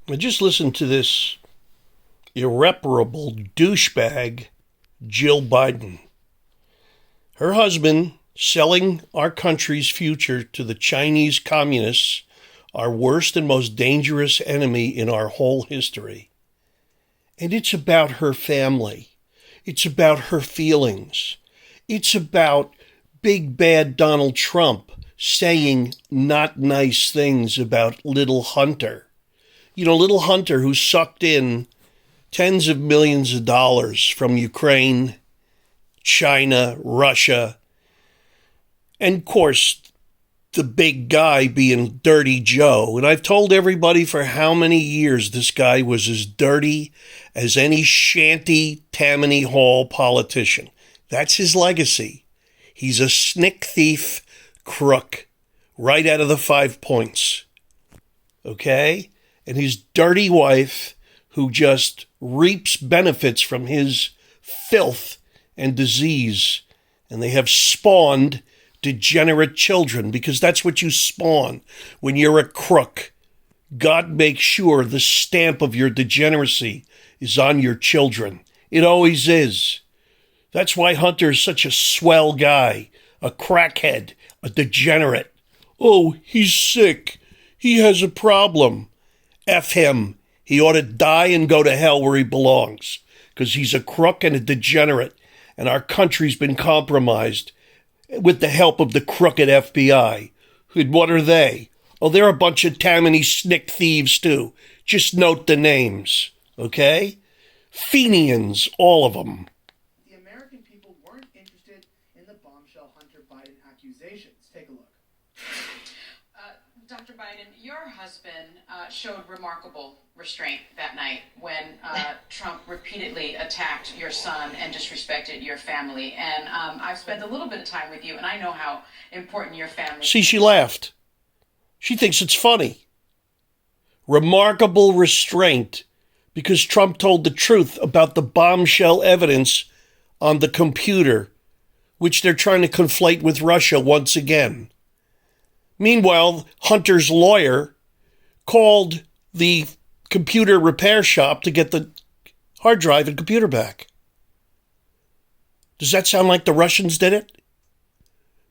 I just listened to this irreparable douchebag, Jill Biden. Her husband selling our country's future to the Chinese communists, our worst and most dangerous enemy in our whole history. And it's about her family. It's about her feelings. It's about big bad Donald Trump saying not nice things about little Hunter. You know, little Hunter who sucked in tens of millions of dollars from Ukraine, China, Russia, and of course, the big guy being Dirty Joe. And I've told everybody for how many years this guy was as dirty as any shanty Tammany Hall politician. That's his legacy. He's a snick thief crook right out of the 5 Points. Okay? And his dirty wife, who just reaps benefits from his filth and disease. And they have spawned degenerate children, because that's what you spawn when you're a crook. God makes sure the stamp of your degeneracy is on your children. It always is. That's why Hunter's such a swell guy, a crackhead, a degenerate. Oh, he's sick. He has a problem. F him. He ought to die and go to hell where he belongs, because he's a crook and a degenerate, and our country's been compromised with the help of the crooked FBI. And what are they? Oh, they're a bunch of Tammany snick thieves, too. Just note the names, okay? Fenians, all of them. The American people weren't interested in the bombshell Hunter Biden accusations. Take a look. Dr. Biden, your husband showed remarkable restraint that night when Trump repeatedly attacked your son and disrespected your family. And I've spent a little bit of time with you, and I know how important your family is. See, she laughed. She thinks it's funny. Remarkable restraint because Trump told the truth about the bombshell evidence on the computer, which they're trying to conflate with Russia once again. Meanwhile, Hunter's lawyer called the computer repair shop to get the hard drive and computer back. Does that sound like the Russians did it?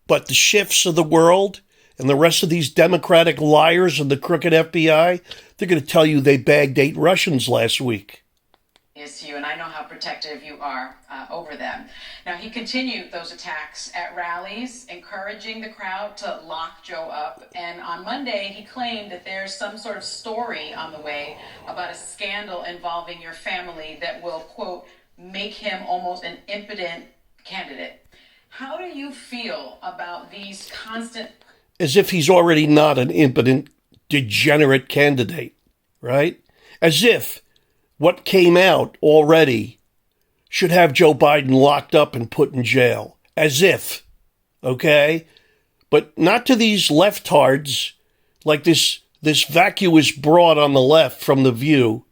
But the Schiffs of the world and the rest of these Democratic liars and the crooked FBI, they're going to tell you they bagged 8 Russians last week. Is you, and I know how protective you are over them. Now, he continued those attacks at rallies, encouraging the crowd to lock Joe up. And on Monday, he claimed that there's some sort of story on the way about a scandal involving your family that will, quote, make him almost an impotent candidate. How do you feel about these constant... As if he's already not an impotent, degenerate candidate, right? As if what came out already should have Joe Biden locked up and put in jail. As if, okay? But not to these leftards, like this vacuous broad on the left from The View,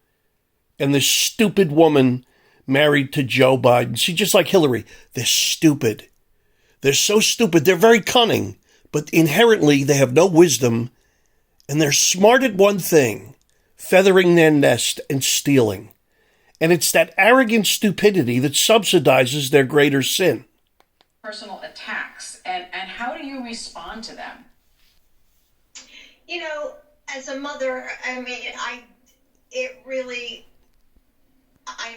and this stupid woman married to Joe Biden. See, just like Hillary, they're stupid. They're so stupid. They're very cunning, but inherently they have no wisdom, and they're smart at one thing: feathering their nest and stealing. And it's that arrogant stupidity that subsidizes their greater sin. Personal attacks, and how do you respond to them? You know, as a mother, I mean, I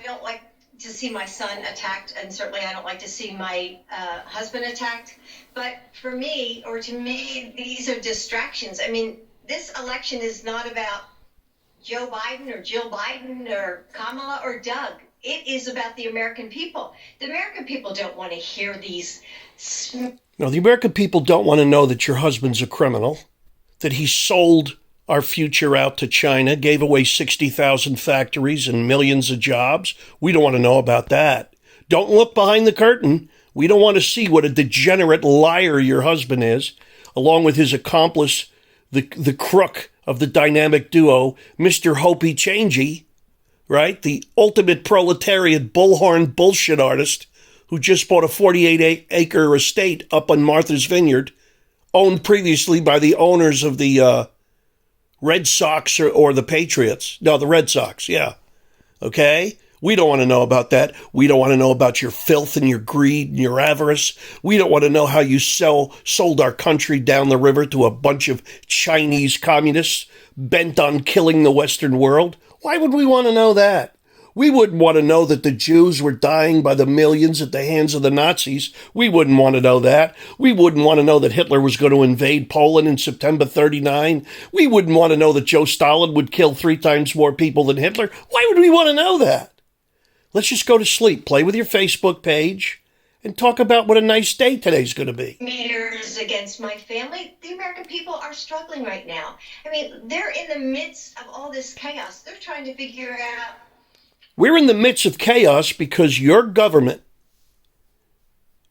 don't like to see my son attacked, and certainly I don't like to see my husband attacked. But for me, or to me, these are distractions. I mean, this election is not about Joe Biden or Jill Biden or Kamala or Doug. It is about the American people. The American people don't want to hear these. No, the American people don't want to know that your husband's a criminal, that he sold our future out to China, gave away 60,000 factories and millions of jobs. We don't want to know about that. Don't look behind the curtain. We don't want to see what a degenerate liar your husband is, along with his accomplice, the crook of the dynamic duo, Mr. Hopi Changey, right? The ultimate proletariat bullhorn bullshit artist who just bought a 48-acre estate up on Martha's Vineyard, owned previously by the owners of the Red Sox or the Patriots. No, the Red Sox, yeah. Okay? We don't want to know about that. We don't want to know about your filth and your greed and your avarice. We don't want to know how you sold our country down the river to a bunch of Chinese communists bent on killing the Western world. Why would we want to know that? We wouldn't want to know that the Jews were dying by the millions at the hands of the Nazis. We wouldn't want to know that. We wouldn't want to know that Hitler was going to invade Poland in September 39. We wouldn't want to know that Joe Stalin would kill 3 times more people than Hitler. Why would we want to know that? Let's just go to sleep, play with your Facebook page, and talk about what a nice day today's going to be. Meters against my family. The American people are struggling right now. I mean, they're in the midst of all this chaos. They're trying to figure out. We're in the midst of chaos because your government,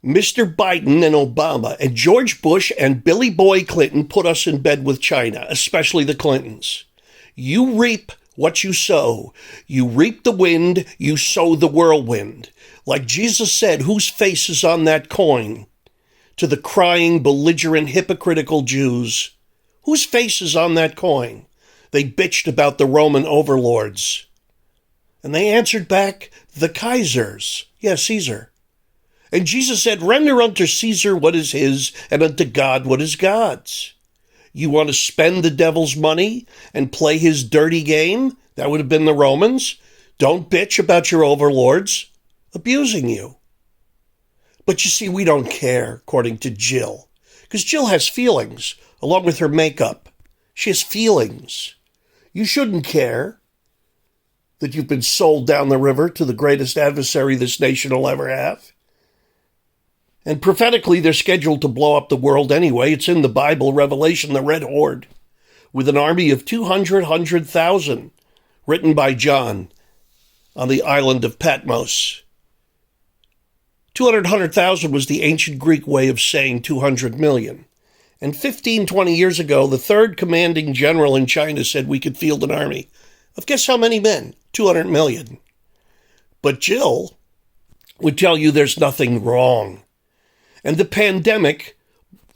Mr. Biden and Obama and George Bush and Billy Boy Clinton put us in bed with China, especially the Clintons. You reap what you sow. You reap the wind, you sow the whirlwind. Like Jesus said, whose face is on that coin? To the crying, belligerent, hypocritical Jews. Whose face is on that coin? They bitched about the Roman overlords. And they answered back, the Kaisers. Yeah, Caesar. And Jesus said, render unto Caesar what is his, and unto God what is God's. You want to spend the devil's money and play his dirty game? That would have been the Romans. Don't bitch about your overlords abusing you. But you see, we don't care, according to Jill. Because Jill has feelings, along with her makeup. She has feelings. You shouldn't care that you've been sold down the river to the greatest adversary this nation will ever have. And prophetically, they're scheduled to blow up the world anyway. It's in the Bible, Revelation, the Red Horde, with an army of 200,000, written by John on the island of Patmos. 200,000 was the ancient Greek way of saying 200 million. And 20 years ago, the third commanding general in China said we could field an army of guess how many men? 200 million. But Jill would tell you there's nothing wrong. And the pandemic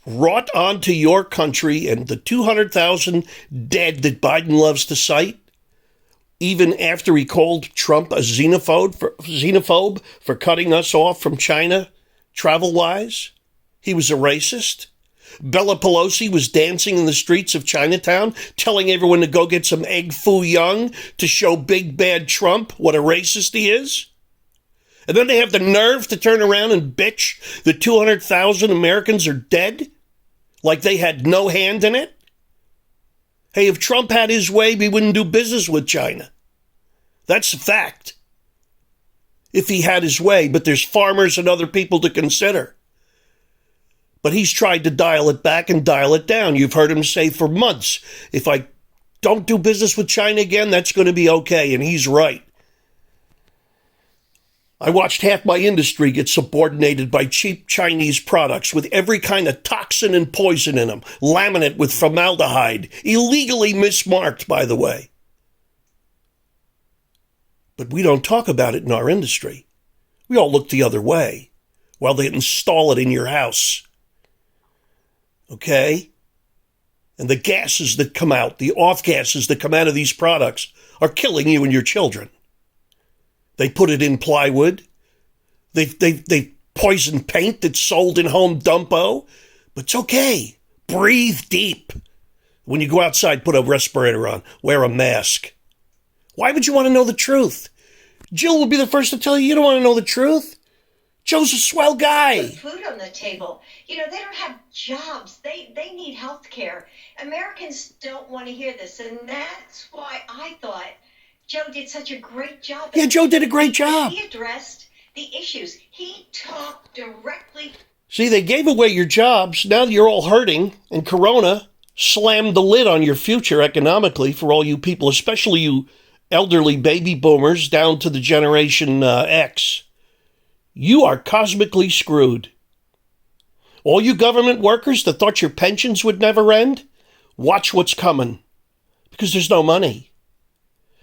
wrought onto your country and the 200,000 dead that Biden loves to cite, even after he called Trump a xenophobe for cutting us off from China travel-wise. He was a racist. Bella Pelosi was dancing in the streets of Chinatown, telling everyone to go get some egg foo young to show big bad Trump what a racist he is. And then they have the nerve to turn around and bitch that 200,000 Americans are dead, like they had no hand in it. Hey, if Trump had his way, we wouldn't do business with China. That's a fact. If he had his way, but there's farmers and other people to consider. But he's tried to dial it back and dial it down. You've heard him say for months, if I don't do business with China again, that's going to be okay. And he's right. I watched half my industry get subordinated by cheap Chinese products with every kind of toxin and poison in them. Laminate with formaldehyde. Illegally mismarked, by the way. But we don't talk about it in our industry. We all look the other way while they install it in your house. Okay? And the gases that come out, the off gases that come out of these products are killing you and your children. They put it in plywood. They poison paint that's sold in Home Depot. But it's okay. Breathe deep. When you go outside, put a respirator on. Wear a mask. Why would you want to know the truth? Jill will be the first to tell you don't want to know the truth. Joe's a swell guy. Food on the table. You know, they don't have jobs. They need health care. Americans don't want to hear this. And that's why I thought Joe did such a great job. Yeah, Joe did a great job. He addressed the issues. He talked directly. See, they gave away your jobs. Now you're all hurting. And Corona slammed the lid on your future economically for all you people, especially you elderly baby boomers down to the Generation X. You are cosmically screwed. All you government workers that thought your pensions would never end, watch what's coming. Because there's no money.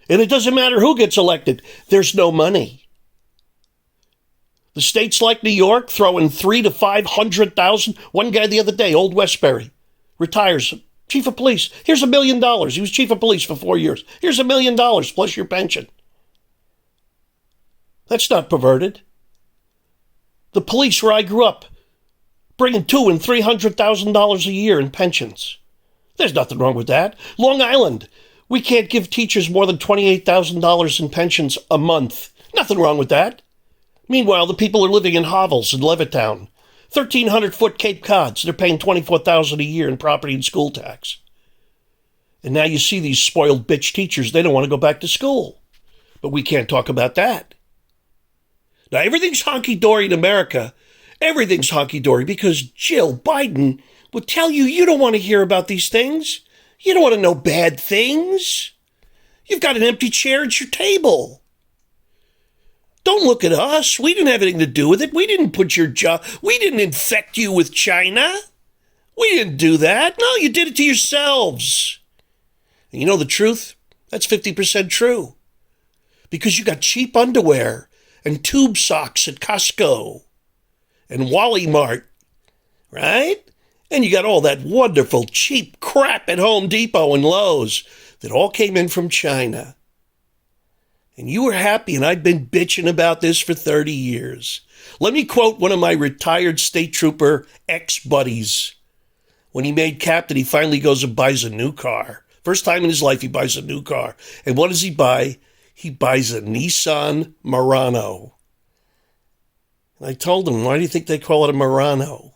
And it doesn't matter who gets elected. There's no money. The states like New York throw in 300,000 to 500,000. One guy the other day, old Westbury, retires Chief of police. Here's $1 million. He was chief of police for 4 years. Here's $1 million plus your pension. That's not perverted. The police where I grew up, bringing $200,000 and $300,000 a year in pensions. There's nothing wrong with that. Long Island, we can't give teachers more than $28,000 in pensions a month. Nothing wrong with that. Meanwhile, the people are living in hovels in Levittown. 1,300-foot Cape Cods, they're paying $24,000 a year in property and school tax. And now you see these spoiled bitch teachers, they don't want to go back to school. But we can't talk about that. Now, everything's honky-dory in America. Everything's honky-dory because Jill Biden would tell you you don't want to hear about these things. You don't want to know bad things. You've got an empty chair at your table. Don't look at us. We didn't have anything to do with it. We didn't put your job. We didn't infect you with China. We didn't do that. No, you did it to yourselves. And you know the truth? That's 50% true. Because you got cheap underwear and tube socks at Costco and Wally Mart, right? And you got all that wonderful cheap crap at Home Depot and Lowe's that all came in from China. And you were happy, and I've been bitching about this for 30 years. Let me quote one of my retired state trooper ex-buddies. When he made captain, he finally goes and buys a new car. First time in his life he buys a new car. And what does he buy? He buys a Nissan Murano. And I told him, why do you think they call it a Murano?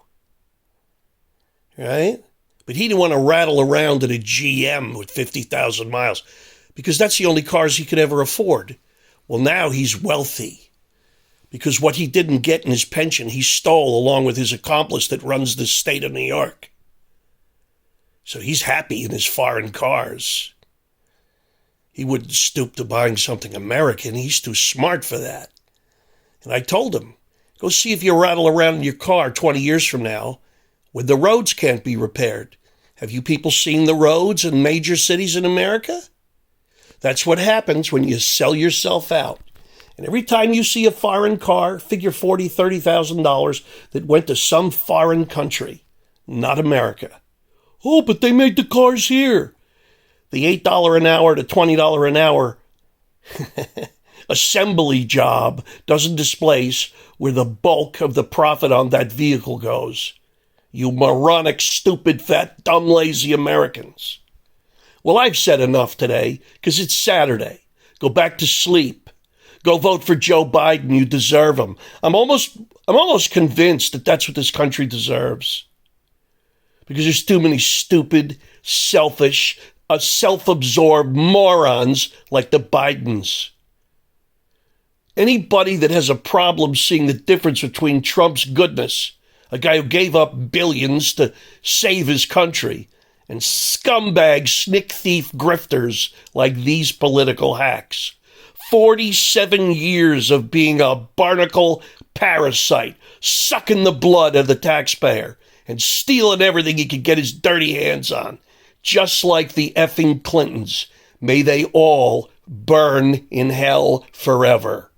Right? But he didn't want to rattle around in a GM with 50,000 miles because that's the only cars he could ever afford. Well, now he's wealthy because what he didn't get in his pension, he stole along with his accomplice that runs the state of New York. So he's happy in his foreign cars. He wouldn't stoop to buying something American. He's too smart for that. And I told him, go see if you rattle around in your car 20 years from now when the roads can't be repaired. Have you people seen the roads in major cities in America? That's what happens when you sell yourself out. And every time you see a foreign car, figure $40,000, $30,000 that went to some foreign country, not America. Oh, but they made the cars here. The $8 an hour to $20 an hour assembly job doesn't displace where the bulk of the profit on that vehicle goes. You moronic, stupid, fat, dumb, lazy Americans. Well, I've said enough today because it's Saturday. Go back to sleep. Go vote for Joe Biden. You deserve him. I'm almost convinced that that's what this country deserves. Because there's too many stupid, selfish, self-absorbed morons like the Bidens. Anybody that has a problem seeing the difference between Trump's goodness, a guy who gave up billions to save his country, and scumbag, snick thief grifters like these political hacks. 47 years of being a barnacle parasite, sucking the blood of the taxpayer and stealing everything he could get his dirty hands on. Just like the effing Clintons. May they all burn in hell forever.